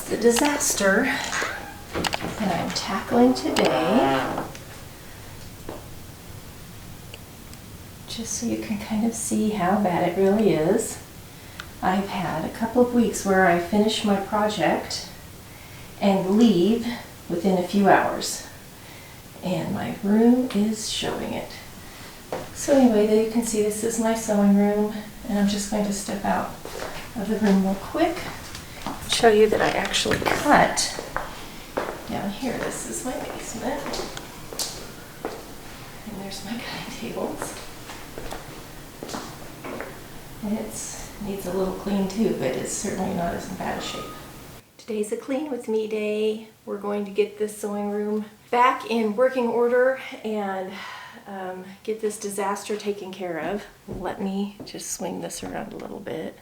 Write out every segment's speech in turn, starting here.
the disaster that I'm tackling today, just so you can kind of see how bad it really is. I've had a couple of weeks where I finish my project and leave within a few hours, and my room is showing it. So anyway, there you can see this is my sewing room, and I'm just going to step out of the room real quick and show you that I actually cut down here. This is my basement, and there's my cutting tables. And it needs a little clean too, but it's certainly not as in bad shape. Today's a clean with me day. We're going to get this sewing room back in working order and get this disaster taken care of. Let me just swing this around a little bit.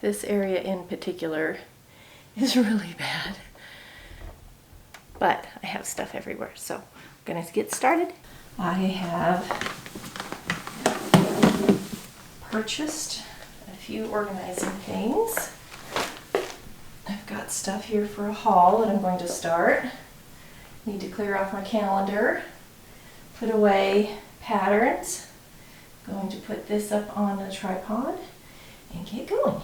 This area in particular is really bad, but I have stuff everywhere, so I'm gonna get started. I have purchased a few organizing things. I've got stuff here for a haul that I'm going to start. Need to clear off my calendar, put away patterns. Going to put this up on a tripod and get going.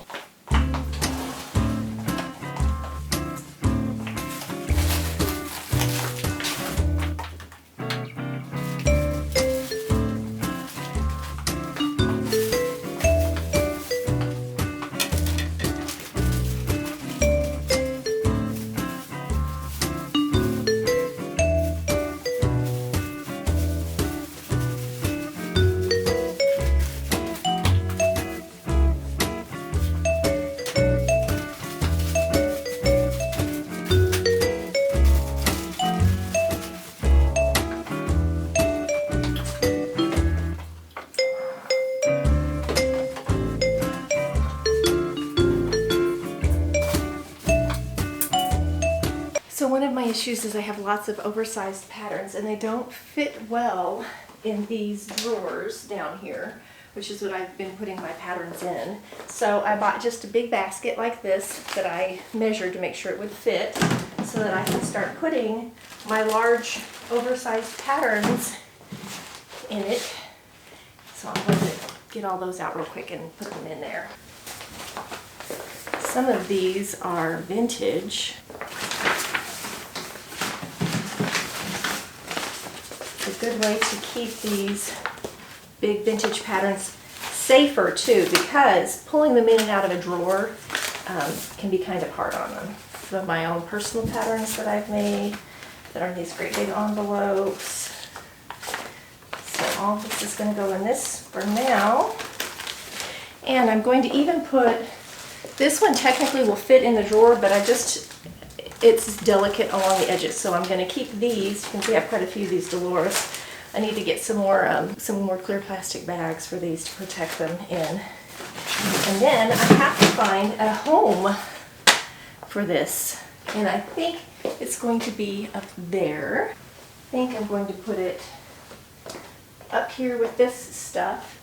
So one of my issues is I have lots of oversized patterns and they don't fit well in these drawers down here, which is what I've been putting my patterns in. So I bought just a big basket like this that I measured to make sure it would fit so that I can start putting my large oversized patterns in it. So I'm going to get all those out real quick and put them in there. Some of these are vintage. A good way to keep these big vintage patterns safer too, because pulling them in and out of a drawer can be kind of hard on them. Some of my own personal patterns that I've made that are in these great big envelopes. So all this is going to go in this for now. And I'm going to even put, this one technically will fit in the drawer, but it's delicate along the edges, so I'm going to keep these. You can see I have quite a few of these Dolores. I need to get some more clear plastic bags for these to protect them in. And then I have to find a home for this, and I think it's going to be up there. I think I'm going to put it up here with this stuff.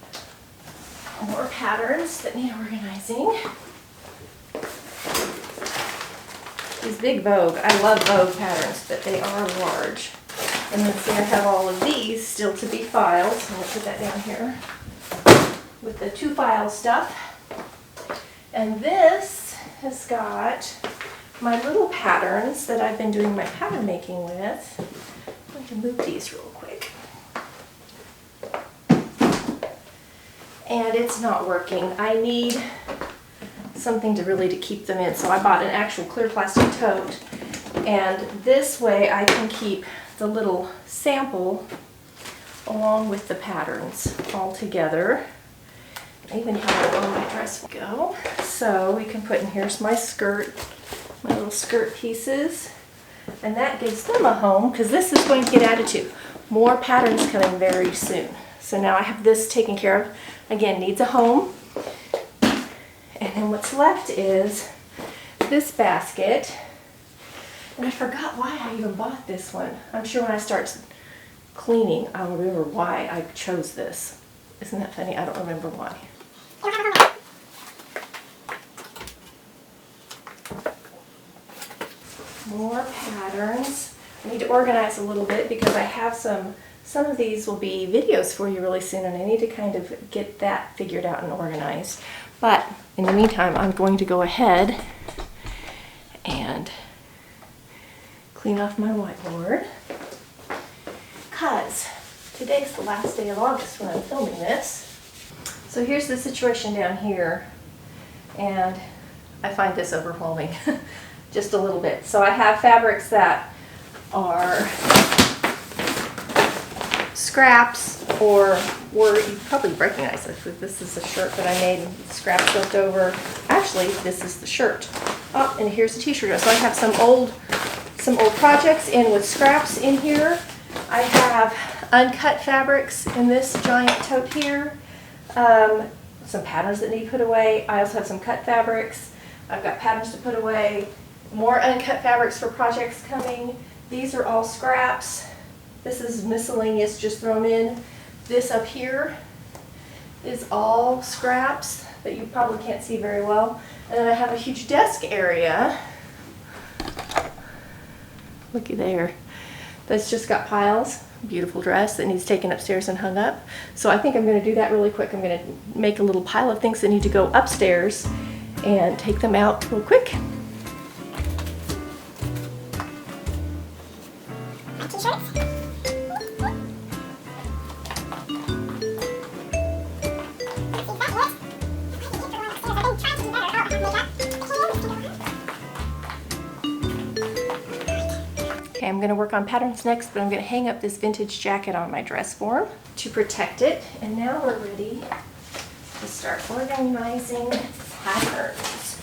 More patterns that need organizing. These big Vogue, I love Vogue patterns, but they are large. And then see I have all of these still to be filed, so I'm going to put that down here with the to file stuff. And this has got my little patterns that I've been doing my pattern making with. I'm going to move these real quick. And it's not working. I need something to keep them in. So I bought an actual clear plastic tote, and this way I can keep the little sample along with the patterns all together. I even have it on my dress go. So we can put in, here's my skirt, my little skirt pieces, and that gives them a home because this is going to get added to. More patterns coming very soon. So now I have this taken care of. Again, needs a home. And then what's left is this basket. And I forgot why I even bought this one. I'm sure when I start cleaning, I'll remember why I chose this. Isn't that funny? I don't remember why. More patterns. I need to organize a little bit because I have some of these will be videos for you really soon, and I need to kind of get that figured out and organized. But in the meantime, I'm going to go ahead and clean off my whiteboard because today's the last day of August when I'm filming this. So here's the situation down here, and I find this overwhelming just a little bit. So I have fabrics that are scraps or you probably recognize this. This is a shirt that I made, scraps left over. Actually, this is the shirt. Oh, and here's the t-shirt. So I have some old projects in with scraps in here. I have uncut fabrics in this giant tote here. Some patterns that need put away. I also have some cut fabrics. I've got patterns to put away. More uncut fabrics for projects coming. These are all scraps. This is miscellaneous, just thrown in. This up here is all scraps that you probably can't see very well. And then I have a huge desk area. Looky there. That's just got piles. Beautiful dress that needs taken upstairs and hung up. So I think I'm going to do that really quick. I'm going to make a little pile of things that need to go upstairs and take them out real quick. Okay, I'm going to work on patterns next, but I'm going to hang up this vintage jacket on my dress form to protect it. And now we're ready to start organizing patterns.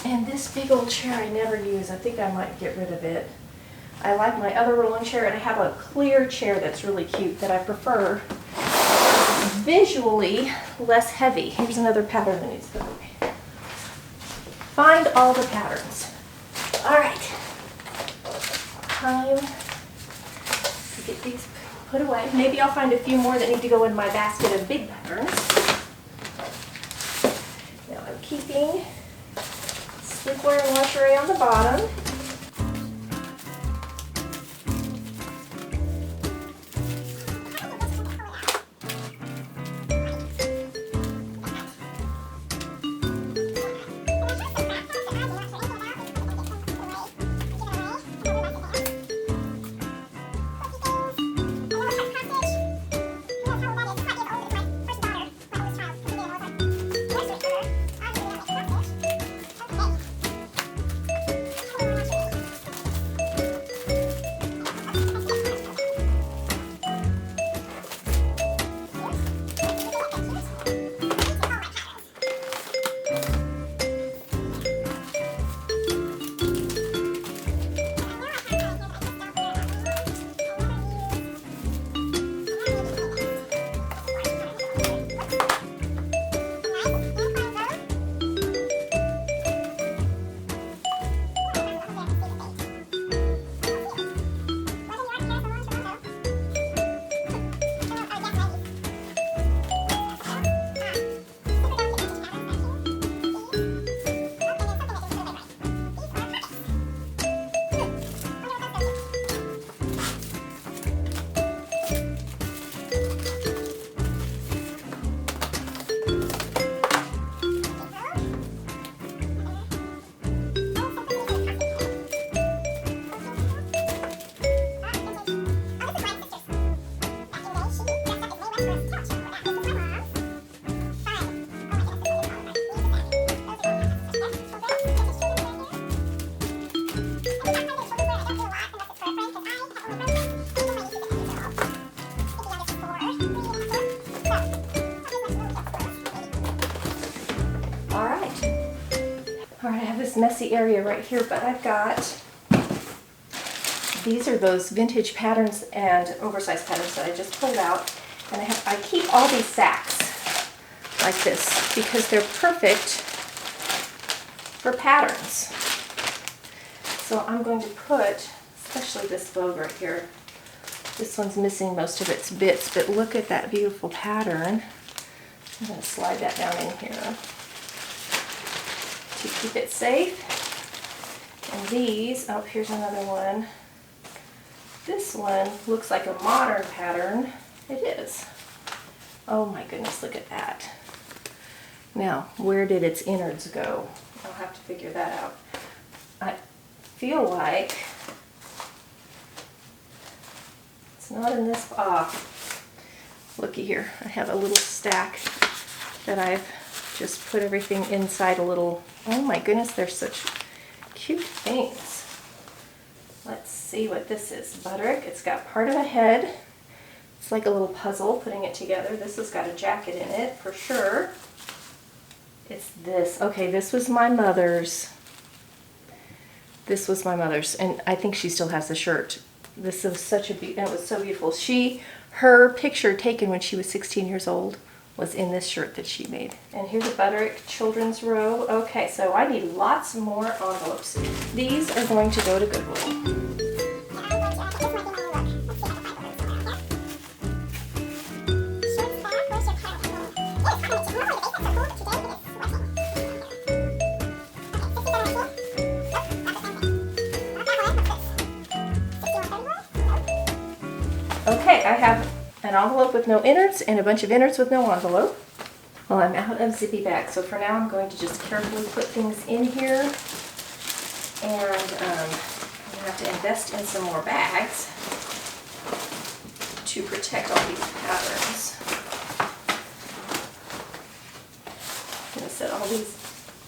And this big old chair I never use. I think I might get rid of it. I like my other rolling chair, and I have a clear chair that's really cute that I prefer. Visually less heavy. Here's another pattern that needs put away. Find all the patterns. All right, time to get these put away. Maybe I'll find a few more that need to go in my basket of big patterns. Now I'm keeping sleepwear and lingerie on the bottom. Messy area right here, but I've got, these are those vintage patterns and oversized patterns that I just pulled out, and I keep all these sacks like this because they're perfect for patterns. So I'm going to put, especially this bow right here, this one's missing most of its bits, but look at that beautiful pattern. I'm going to slide that down in here to keep it safe. And these, oh, here's another one. This one looks like a modern pattern. It is. Oh my goodness, look at that. Now, where did its innards go? I'll have to figure that out. I feel like it's not in this, looky here. I have a little stack that I've just put everything inside a little, oh my goodness, they're such cute things. Let's see what this is. Butterick, it's got part of a head. It's like a little puzzle, putting it together. This has got a jacket in it, for sure. It's this. Okay, this was my mother's. This was my mother's, and I think she still has the shirt. This was such a it was so beautiful. Her picture taken when she was 16 years old was in this shirt that she made. And here's a Butterick children's robe. Okay, so I need lots more envelopes. These are going to go to Goodwill. Okay, I have an envelope with no innards and a bunch of innards with no envelope. Well, I'm out of zippy bags, so for now I'm going to just carefully put things in here. And I'm going to have to invest in some more bags to protect all these patterns. I'm going to set all these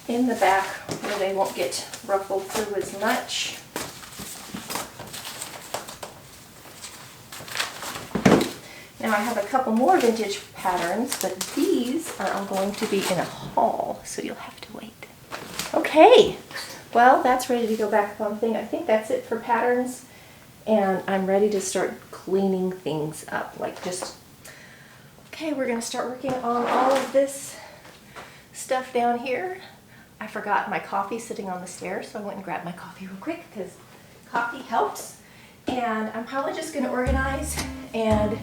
in the back where they won't get ruffled through as much. Now I have a couple more vintage patterns, but these are all going to be in a haul, so you'll have to wait. Okay, well, that's ready to go back on the thing. I think that's it for patterns, and I'm ready to start cleaning things up. Okay, we're going to start working on all of this stuff down here. I forgot my coffee sitting on the stairs, so I went and grabbed my coffee real quick because coffee helps. And I'm probably just going to organize and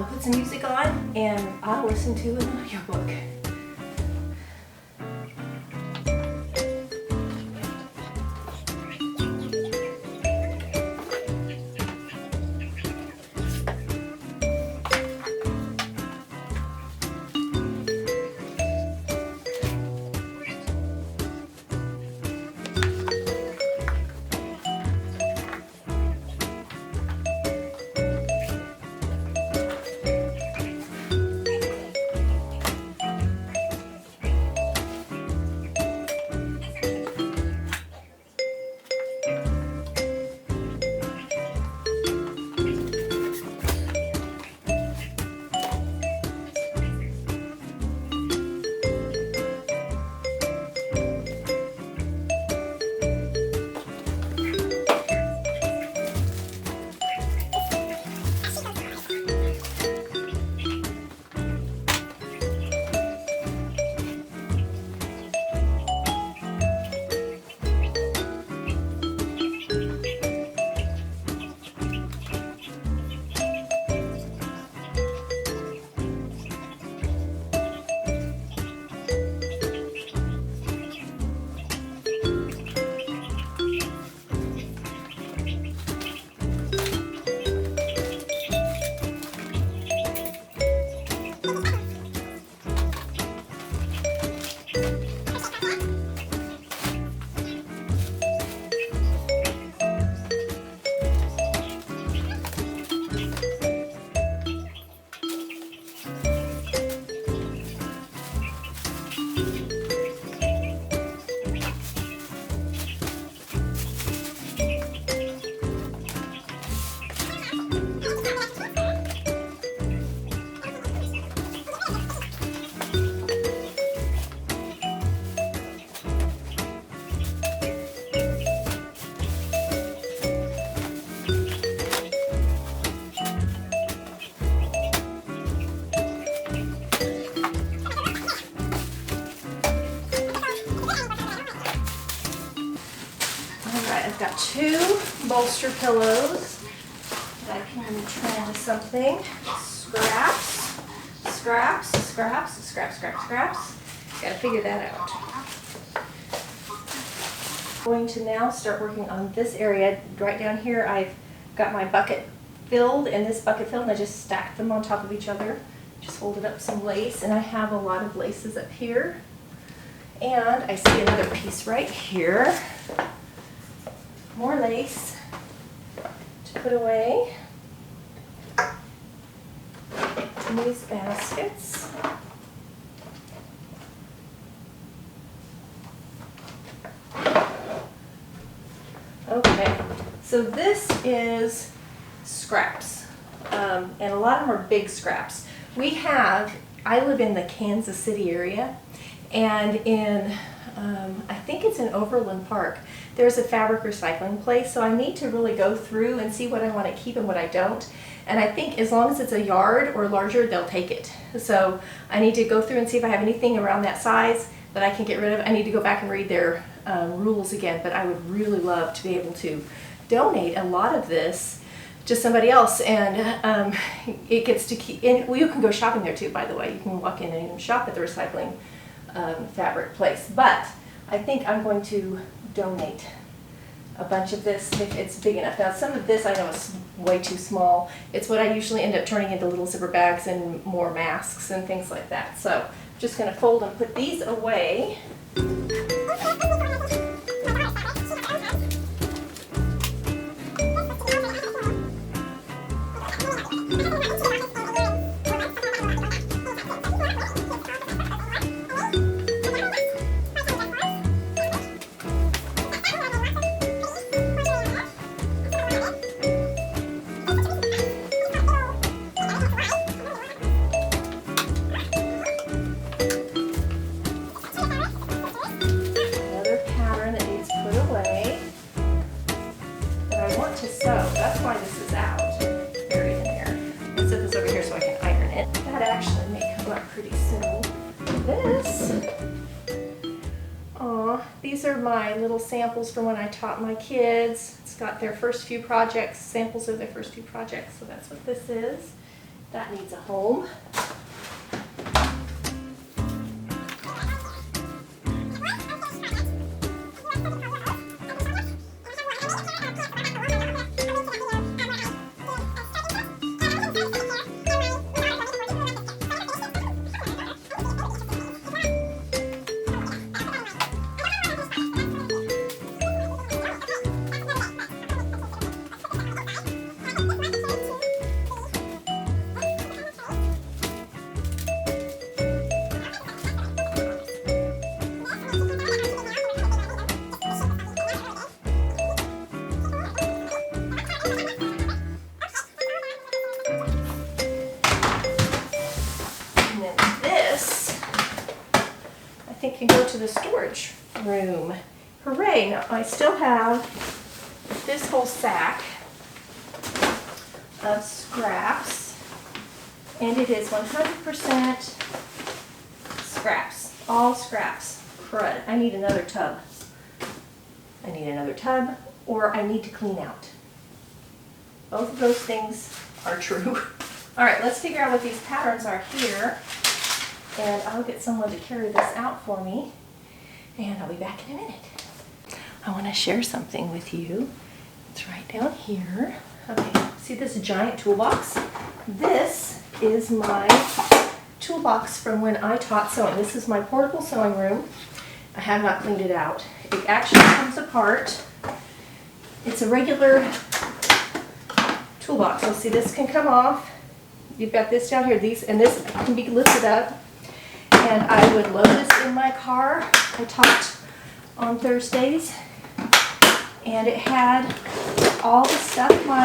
put some music on, and I'll listen to an audiobook. I've got 2 bolster pillows that I can turn into something. Scraps, scraps, scraps, scraps, scraps, scraps. Gotta figure that out. I'm going to now start working on this area. Right down here I've got my bucket filled and this bucket filled, and I just stacked them on top of each other. Just folded up some lace, and I have a lot of laces up here. And I see another piece right here. More lace to put away in these baskets. Okay, so this is scraps, and a lot of them are big scraps. I live in the Kansas City area, and I think it's in Overland Park, there's a fabric recycling place, so I need to really go through and see what I want to keep and what I don't. And I think as long as it's a yard or larger, they'll take it. So I need to go through and see if I have anything around that size that I can get rid of. I need to go back and read their rules again, but I would really love to be able to donate a lot of this to somebody else, and it gets to keep. And well, you can go shopping there too, by the way. You can walk in and shop at the recycling fabric place. But I think I'm going to donate a bunch of this if it's big enough. Now, some of this I know is way too small. It's what I usually end up turning into little zipper bags and more masks and things like that. So I'm just going to fold and put these away. These are my little samples from when I taught my kids. It's got their first few projects, samples of their first few projects, so that's what this is. That needs a home. Can go to the storage room. Hooray! Now I still have this whole sack of scraps, and it is 100% scraps, all scraps. Crud! I need another tub. I need another tub, or I need to clean out. Both of those things are true. All right, let's figure out what these patterns are here. And I'll get someone to carry this out for me, and I'll be back in a minute. I want to share something with you. It's right down here. Okay, see this giant toolbox? This is my toolbox from when I taught sewing. This is my portable sewing room. I have not cleaned it out. It actually comes apart. It's a regular toolbox. So see, this can come off. You've got this down here. This can be lifted up. And I would load this in my car. I taught on Thursdays, and it had all the stuff my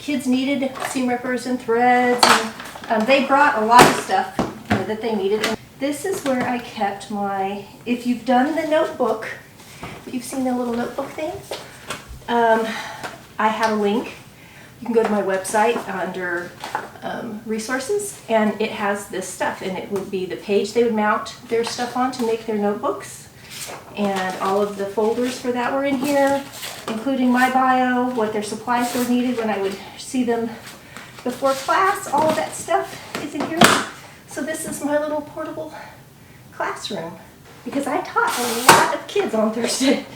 kids needed, seam rippers and threads, and they brought a lot of stuff that they needed. And this is where I kept my, if you've done the notebook, if you've seen the little notebook thing, I have a link. You can go to my website under resources, and it has this stuff, and it would be the page they would mount their stuff on to make their notebooks, and all of the folders for that were in here, including my bio, what their supplies were needed when I would see them before class. All of that stuff is in here. So this is my little portable classroom. because I taught a lot of kids on Thursday.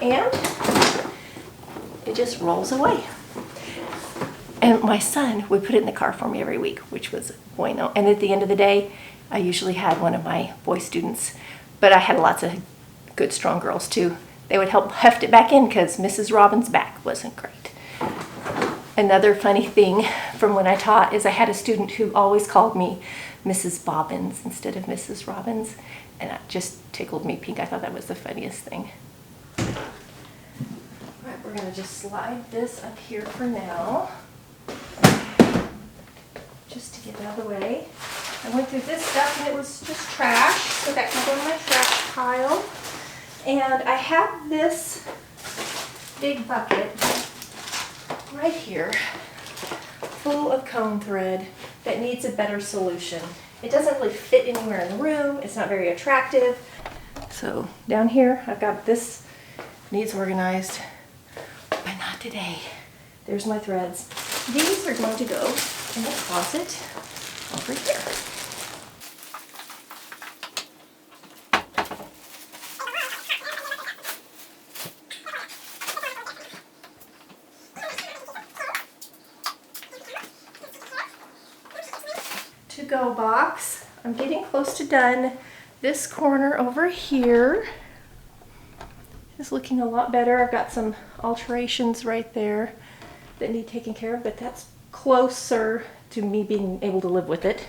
And it just rolls away. And my son would put it in the car for me every week, which was bueno. And at the end of the day, I usually had one of my boy students, but I had lots of good, strong girls too. They would help heft it back in because Mrs. Robbins' back wasn't great. Another funny thing from when I taught is I had a student who always called me Mrs. Bobbins instead of Mrs. Robbins, and that just tickled me pink. I thought that was the funniest thing. All right, we're gonna just slide this up here for now, just to get it out of the way. I went through this stuff and it was just trash, so that can go in my trash pile. And I have this big bucket right here full of cone thread that needs a better solution. It doesn't really fit anywhere in the room. It's not very attractive. So down here, I've got this needs organized, but not today. There's my threads. These are going to go in the closet over here. To-go box. I'm getting close to done. This corner over here is looking a lot better. I've got some alterations right there that need taken care of, but that's closer to me being able to live with it.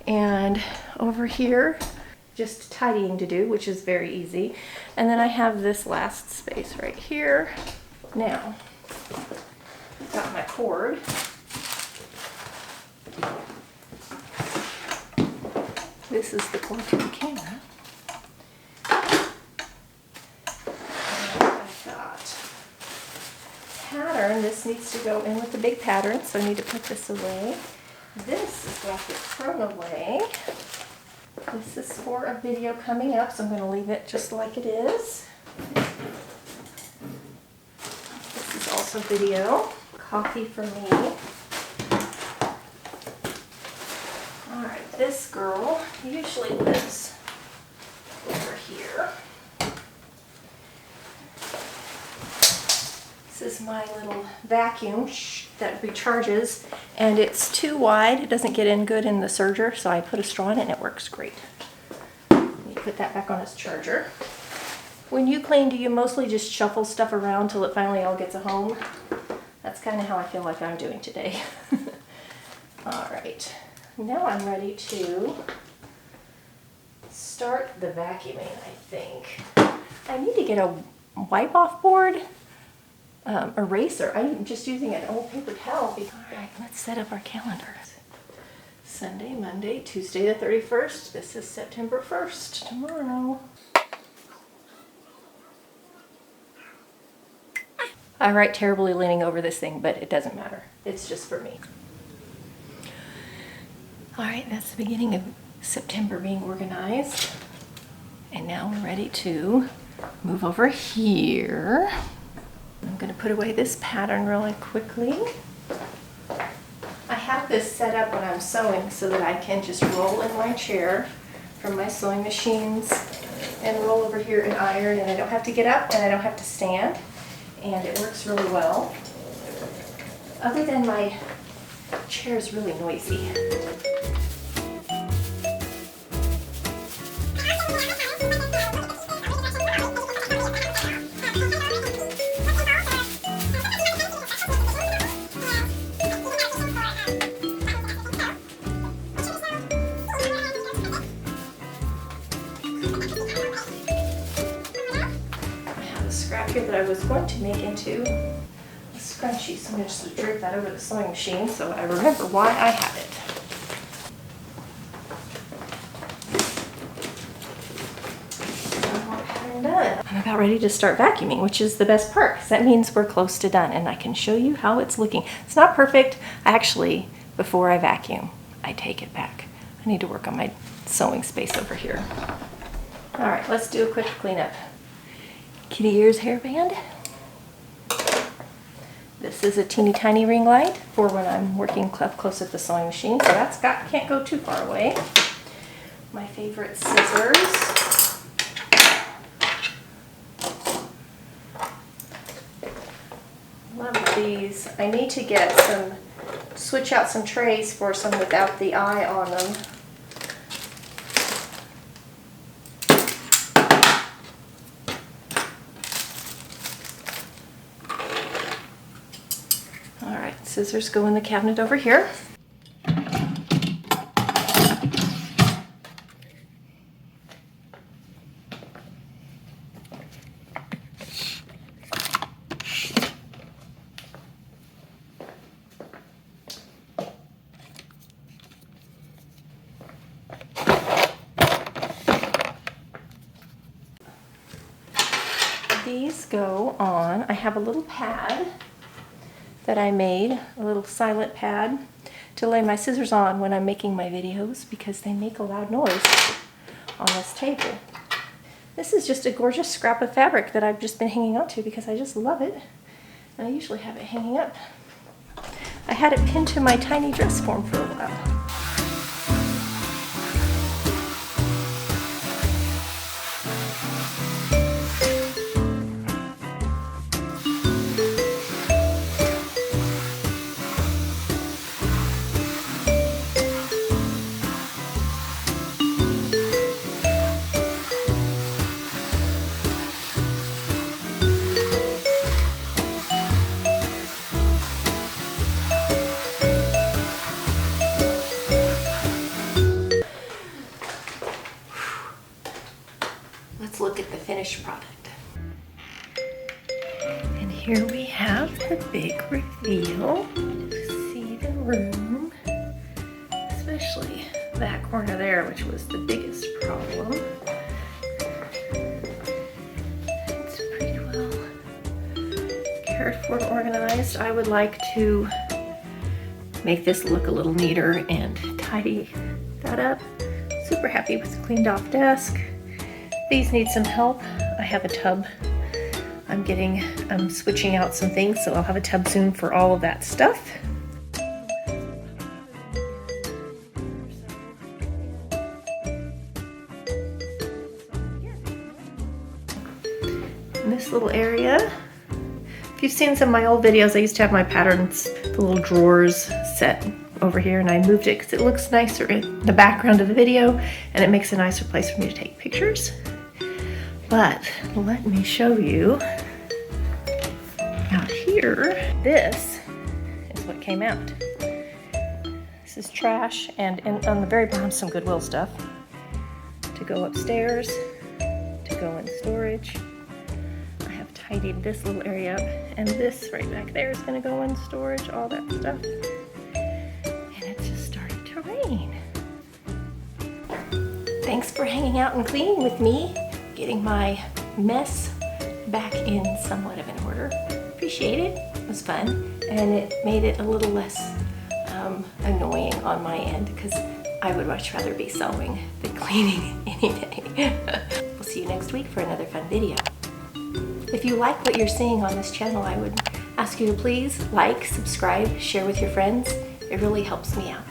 And over here, just tidying to do, which is very easy. And then I have this last space right here. Now, I've got my cord. This is the cord to the camera. And I've got pattern. This needs to go in with the big pattern, so I need to put this away. This is going to get thrown away. This is for a video coming up, so I'm going to leave it just like it is. This is also video. Coffee for me. Alright, this girl usually lives over here. This is my little vacuum that recharges, and it's too wide. It doesn't get in good in the serger, so I put a straw in it and it works great. Let me put that back on its charger. When you clean, do you mostly just shuffle stuff around till it finally all gets a home? That's kind of how I feel like I'm doing today. Alright, now I'm ready to start the vacuuming, I think. I need to get a wipe-off board. Eraser. I'm just using an old paper towel. Alright, let's set up our calendar. Sunday, Monday, Tuesday the 31st. This is September 1st, tomorrow. I write terribly leaning over this thing, but it doesn't matter. It's just for me. Alright, that's the beginning of September being organized. And now we're ready to move over here. I'm going to put away this pattern really quickly. I have this set up when I'm sewing so that I can just roll in my chair from my sewing machines and roll over here and iron, and I don't have to get up and I don't have to stand, and it works really well. Other than my chair is really noisy. That I was going to make into a scrunchie, so I'm going to just drape that over the sewing machine so I remember why I have it. I'm done. I'm about ready to start vacuuming, which is the best part because that means we're close to done, and I can show you how it's looking. It's not perfect. Actually, before I vacuum, I take it back. I need to work on my sewing space over here. All right, let's do a quick cleanup. Kitty ears hairband. This is a teeny tiny ring light for when I'm working up close at the sewing machine, so can't go too far away. My favorite scissors. these. I need to get switch out some trays for some without the eye on them. All right, scissors go in the cabinet over here. These go on, I have a little pad that I made, a little silent pad to lay my scissors on when I'm making my videos because they make a loud noise on this table. This is just a gorgeous scrap of fabric that I've just been hanging on to because I just love it. And I usually have it hanging up. I had it pinned to my tiny dress form for a while. Let's look at the finished product. And here we have the big reveal. See the room, especially that corner there, which was the biggest problem. It's pretty well cared for and organized. I would like to make this look a little neater and tidy that up. Super happy with the cleaned off desk. These need some help. I have a tub. I'm switching out some things, so I'll have a tub soon for all of that stuff. In this little area, if you've seen some of my old videos, I used to have my patterns, the little drawers set over here, and I moved it because it looks nicer in the background of the video and it makes a nicer place for me to take pictures. But let me show you out here. This is what came out. This is trash, and on the very bottom some Goodwill stuff to go upstairs, to go in storage. I have tidied this little area up, and this right back there is going to go in storage, all that stuff. And it's just starting to rain. Thanks for hanging out and cleaning with me, getting my mess back in somewhat of an order. Appreciate it. It was fun, and it made it a little less annoying on my end because I would much rather be sewing than cleaning any day. We'll see you next week for another fun video. If you like what you're seeing on this channel, I would ask you to please like, subscribe, share with your friends. It really helps me out.